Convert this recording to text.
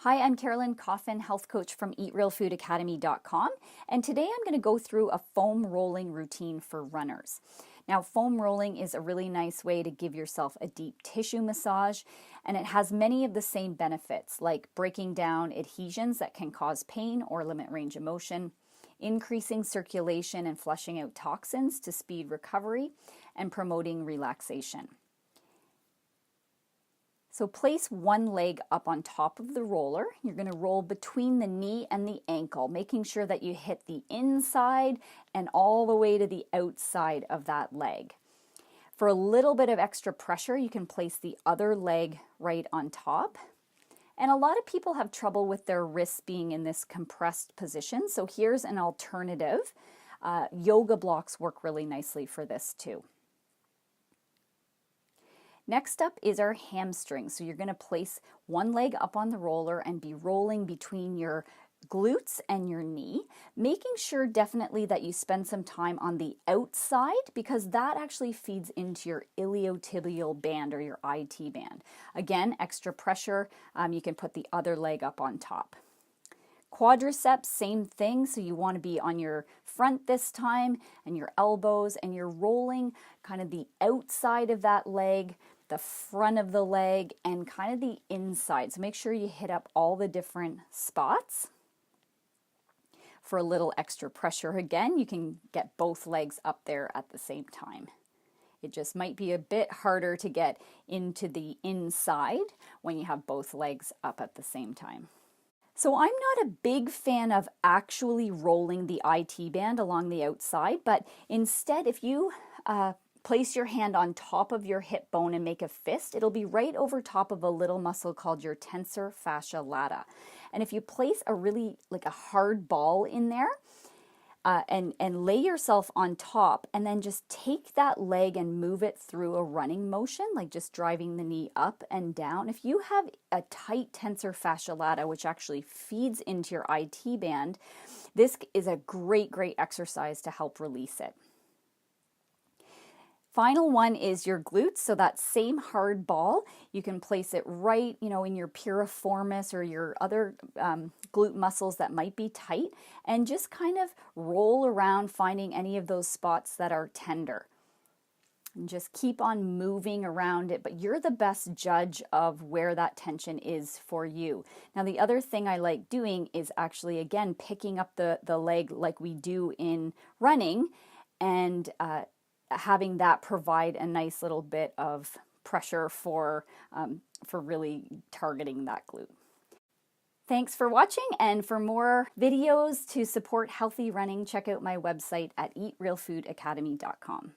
Hi, I'm Carolyn Coffin, health coach from EatRealFoodAcademy.com, and today I'm going to go through a foam rolling routine for runners. Now, foam rolling is a really nice way to give yourself a deep tissue massage, and it has many of the same benefits, like breaking down adhesions that can cause pain or limit range of motion, increasing circulation and flushing out toxins to speed recovery, and promoting relaxation. So place one leg up on top of the roller. You're going to roll between the knee and the ankle, making sure that you hit the inside and all the way to the outside of that leg. For a little bit of extra pressure, you can place the other leg right on top. And a lot of people have trouble with their wrists being in this compressed position. So here's an alternative. Yoga blocks work really nicely for this too. Next up is our hamstrings. So you're going to place one leg up on the roller and be rolling between your glutes and your knee, making sure definitely that you spend some time on the outside because that actually feeds into your iliotibial band or your IT band. Again, extra pressure, you can put the other leg up on top. Quadriceps, same thing, so you want to be on your front this time and your elbows, and you're rolling kind of the outside of that leg, the front of the leg, and kind of the inside. So make sure you hit up all the different spots. For a little extra pressure again, you can get both legs up there at the same time. It just might be a bit harder to get into the inside when you have both legs up at the same time. So I'm not a big fan of actually rolling the IT band along the outside, but instead if you place your hand on top of your hip bone and make a fist, it'll be right over top of a little muscle called your tensor fascia lata. And if you place a really like a hard ball in there and lay yourself on top and then just take that leg and move it through a running motion, like just driving the knee up and down. If you have a tight tensor fascia lata, which actually feeds into your IT band, this is a great exercise to help release it. Final one is your glutes. So that same hard ball, you can place it right, in your piriformis or your other glute muscles that might be tight, and just kind of roll around finding any of those spots that are tender. And just keep on moving around it, but you're the best judge of where that tension is for you. Now, the other thing I like doing is actually, again, picking up the leg like we do in running and having that provide a nice little bit of pressure for really targeting that glute. Thanks for watching, and for more videos to support healthy running, check out my website at EatRealFoodAcademy.com.